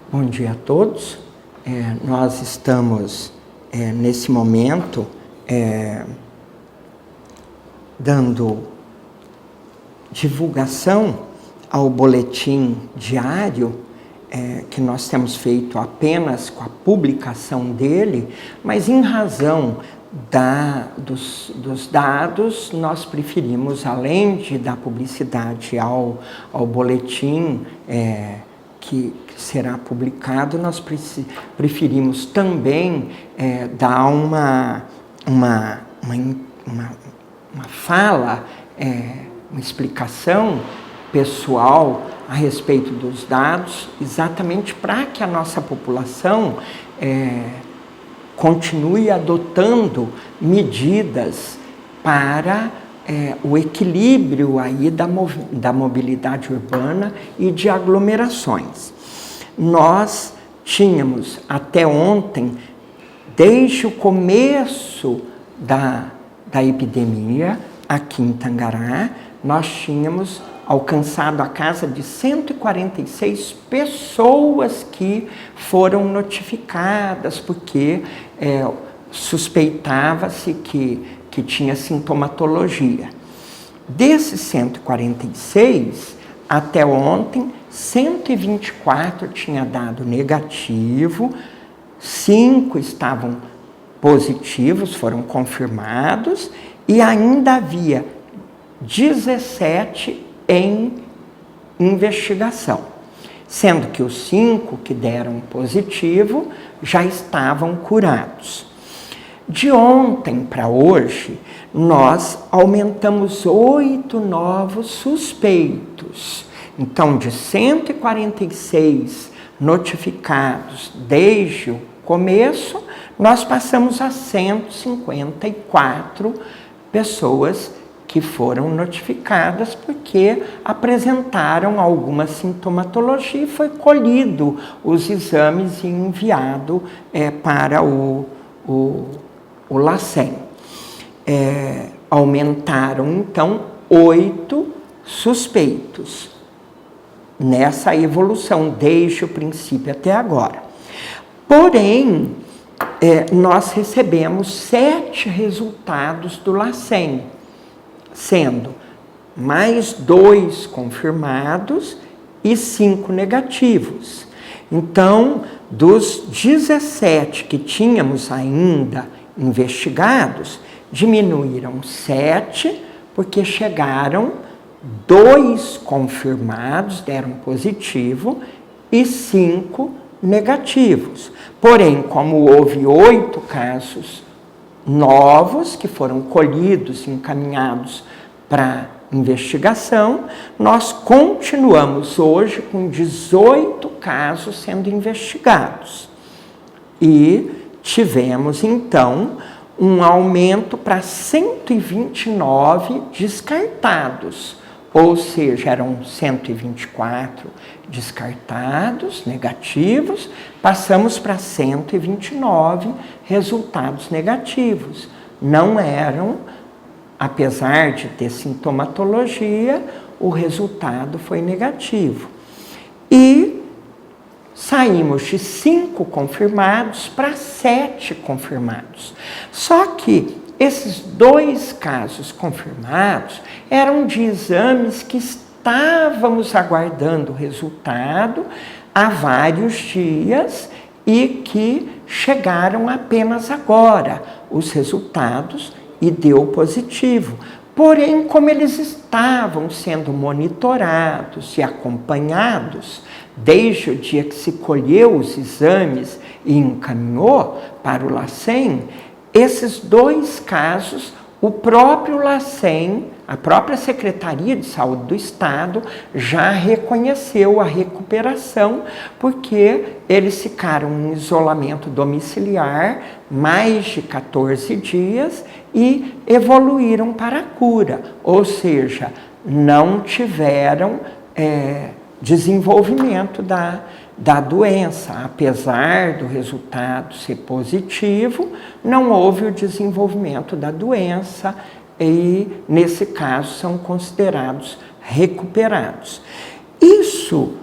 Bom dia a todos. Nós estamos, nesse momento, dando divulgação ao boletim diário, que nós temos feito apenas com a publicação dele, mas em razão dos dados, nós preferimos, além de dar publicidade ao boletim que será publicado, nós preferimos também dar uma fala, uma explicação pessoal a respeito dos dados, exatamente para que a nossa população continue adotando medidas para o equilíbrio aí da mobilidade urbana e de aglomerações. Nós tínhamos até ontem, desde o começo da epidemia aqui em Tangará, nós tínhamos alcançado a casa de 146 pessoas que foram notificadas, porque suspeitava-se que tinha sintomatologia. Desses 146, até ontem, 124 tinha dado negativo, 5 estavam positivos, foram confirmados, e ainda havia 17 em investigação, sendo que os 5 que deram positivo já estavam curados. De ontem para hoje, nós aumentamos 8 novos suspeitos. Então, de 146 notificados desde o começo, nós passamos a 154 pessoas que foram notificadas porque apresentaram alguma sintomatologia e foi colhido os exames e enviado para o LACEN. Aumentaram, então, 8 suspeitos nessa evolução, desde o princípio até agora. Porém, nós recebemos 7 resultados do LACEN, sendo mais 2 confirmados e 5 negativos. Então, dos 17 que tínhamos ainda investigados, diminuíram 7, porque chegaram 2 confirmados, deram positivo, e 5 negativos. Porém, como houve 8 casos novos que foram colhidos e encaminhados para investigação, nós continuamos hoje com 18 casos sendo investigados. E tivemos, então, um aumento para 129 descartados, ou seja, eram 124 descartados, negativos, passamos para 129 resultados negativos. Não eram, apesar de ter sintomatologia, o resultado foi negativo. E saímos de 5 confirmados para 7 confirmados. Só que esses 2 casos confirmados eram de exames que estávamos aguardando o resultado há vários dias e que chegaram apenas agora os resultados e deu positivo. Porém, como eles estavam sendo monitorados e acompanhados desde o dia que se colheu os exames e encaminhou para o LACEN, esses 2 casos, o próprio LACEN, a própria Secretaria de Saúde do Estado, já reconheceu a recuperação, porque eles ficaram em isolamento domiciliar mais de 14 dias e evoluíram para a cura, ou seja, não tiveram desenvolvimento da doença. Apesar do resultado ser positivo, não houve o desenvolvimento da doença e, nesse caso, são considerados recuperados. Isso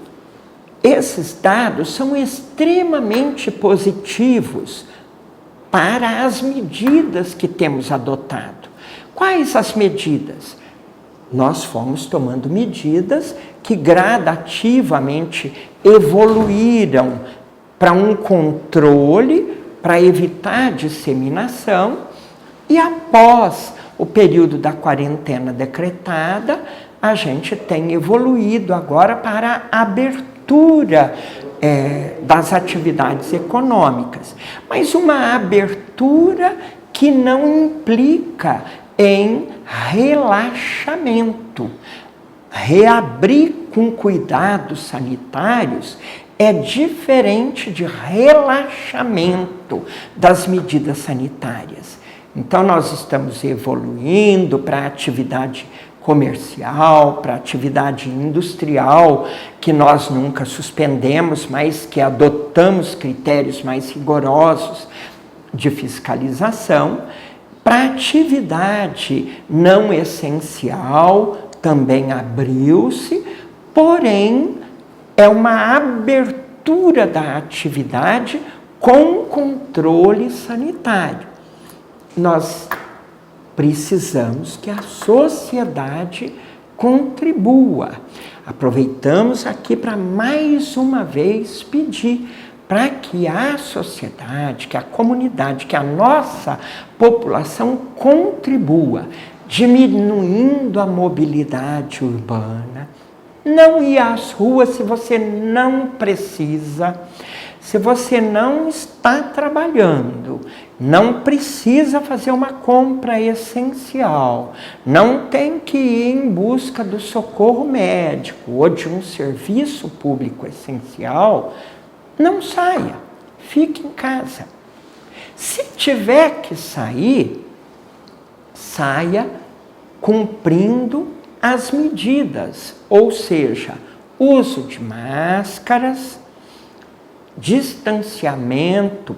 esses dados são extremamente positivos para as medidas que temos adotado. Quais as medidas? Nós fomos tomando medidas que gradativamente evoluíram para um controle, para evitar a disseminação, e após o período da quarentena decretada, a gente tem evoluído agora para a abertura das atividades econômicas. Mas uma abertura que não implica em relaxamento. Reabrir com cuidados sanitários é diferente de relaxamento das medidas sanitárias. Então, nós estamos evoluindo para a atividade comercial, para a atividade industrial, que nós nunca suspendemos, mas que adotamos critérios mais rigorosos de fiscalização. Para a atividade não essencial, também abriu-se, porém, é uma abertura da atividade com controle sanitário. Nós precisamos que a sociedade contribua. Aproveitamos aqui para mais uma vez pedir para que a sociedade, que a comunidade, que a nossa população contribua, diminuindo a mobilidade urbana. Não ir às ruas se você não precisa, se você não está trabalhando, não precisa fazer uma compra essencial, não tem que ir em busca do socorro médico ou de um serviço público essencial, não saia, fique em casa. Se tiver que sair, saia cumprindo as medidas, ou seja, uso de máscaras, distanciamento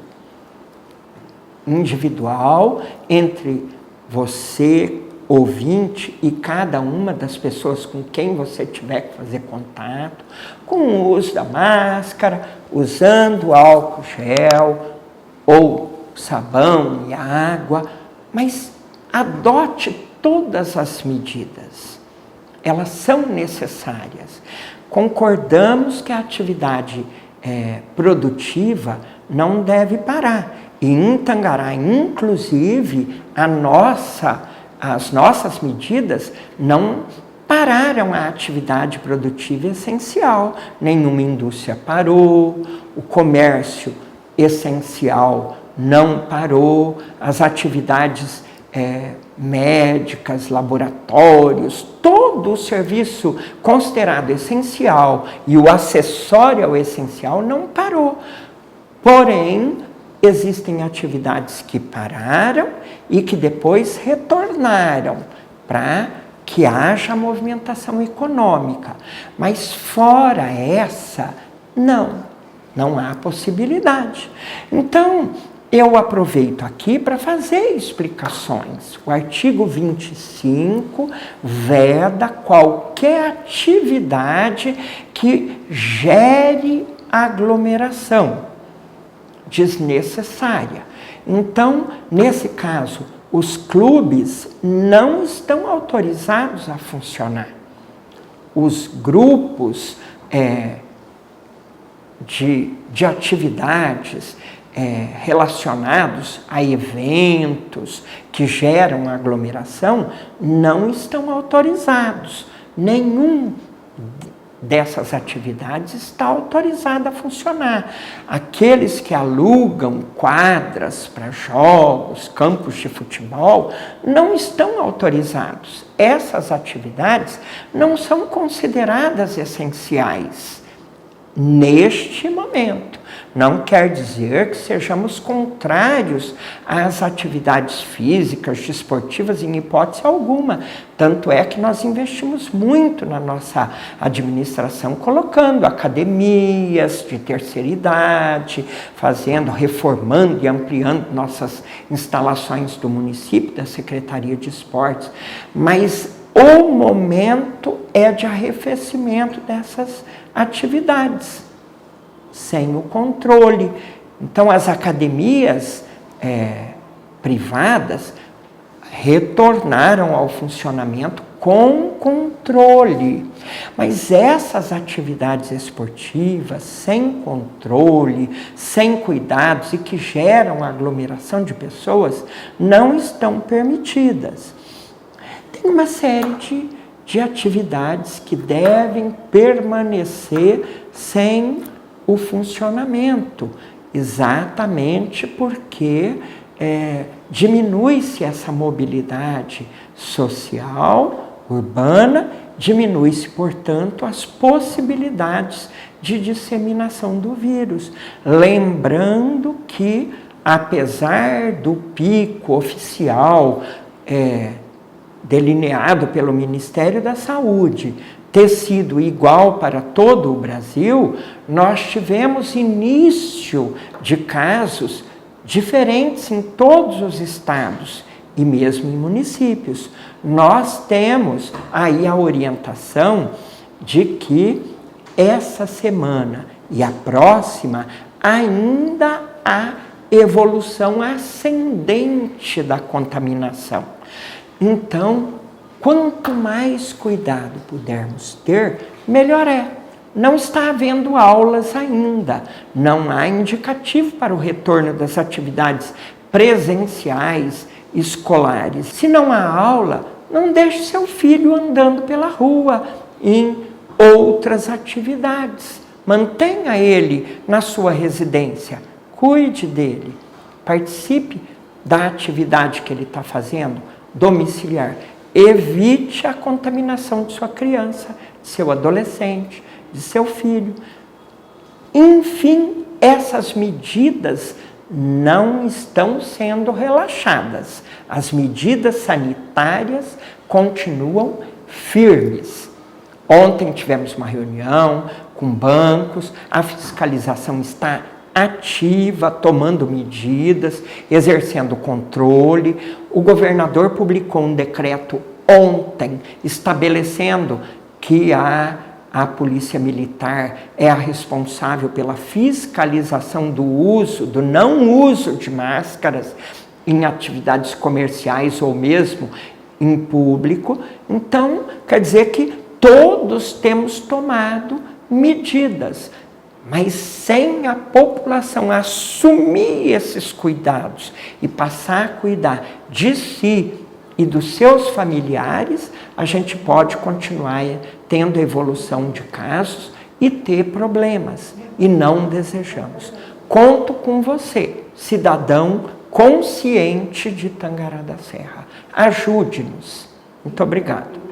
individual entre você, ouvinte, e cada uma das pessoas com quem você tiver que fazer contato, com o uso da máscara, usando álcool gel ou sabão e água, mas adote todas as medidas. Elas são necessárias. Concordamos que a atividade produtiva não deve parar. E em Tangará, inclusive, as nossas medidas não pararam a atividade produtiva essencial. Nenhuma indústria parou, o comércio essencial não parou, as atividades médicas, laboratórios, todo o serviço considerado essencial e o acessório ao essencial não parou. Porém, existem atividades que pararam e que depois retornaram para que haja movimentação econômica. Mas fora essa, não há possibilidade. Então, eu aproveito aqui para fazer explicações. O artigo 25 veda qualquer atividade que gere aglomeração desnecessária. Então, nesse caso, os clubes não estão autorizados a funcionar. Os grupos de atividades relacionados a eventos que geram aglomeração não estão autorizados. Nenhum dessas atividades está autorizado a funcionar. Aqueles que alugam quadras para jogos, campos de futebol, não estão autorizados. Essas atividades não são consideradas essenciais neste momento. Não quer dizer que sejamos contrários às atividades físicas, desportivas, em hipótese alguma. Tanto é que nós investimos muito na nossa administração, colocando academias de terceira idade, reformando e ampliando nossas instalações do município, da Secretaria de Esportes. Mas o momento é de arrefecimento dessas atividades. sem o controle. Então, as academias privadas retornaram ao funcionamento com controle. Mas essas atividades esportivas sem controle, sem cuidados e que geram aglomeração de pessoas não estão permitidas. Tem uma série de atividades que devem permanecer sem o funcionamento, exatamente porque diminui-se essa mobilidade social, urbana, diminui-se, portanto, as possibilidades de disseminação do vírus. Lembrando que, apesar do pico oficial delineado pelo Ministério da Saúde ter sido igual para todo o Brasil, nós tivemos início de casos diferentes em todos os estados e mesmo em municípios. Nós temos aí a orientação de que essa semana e a próxima ainda há evolução ascendente da contaminação. Então, quanto mais cuidado pudermos ter, melhor é. Não está havendo aulas ainda, não há indicativo para o retorno das atividades presenciais escolares. Se não há aula, não deixe seu filho andando pela rua em outras atividades. Mantenha ele na sua residência, cuide dele, participe da atividade que ele está fazendo, domiciliar. Evite a contaminação de sua criança, de seu adolescente, de seu filho. Enfim, essas medidas não estão sendo relaxadas. As medidas sanitárias continuam firmes. Ontem tivemos uma reunião com bancos, a fiscalização está ativa, tomando medidas, exercendo controle. O governador publicou um decreto ontem, estabelecendo que a Polícia Militar é a responsável pela fiscalização do não uso de máscaras em atividades comerciais ou mesmo em público. Então, quer dizer que todos temos tomado medidas, mas sem a população assumir esses cuidados e passar a cuidar de si e dos seus familiares, a gente pode continuar tendo evolução de casos e ter problemas, e não desejamos. Conto com você, cidadão consciente de Tangará da Serra. Ajude-nos. Muito obrigado.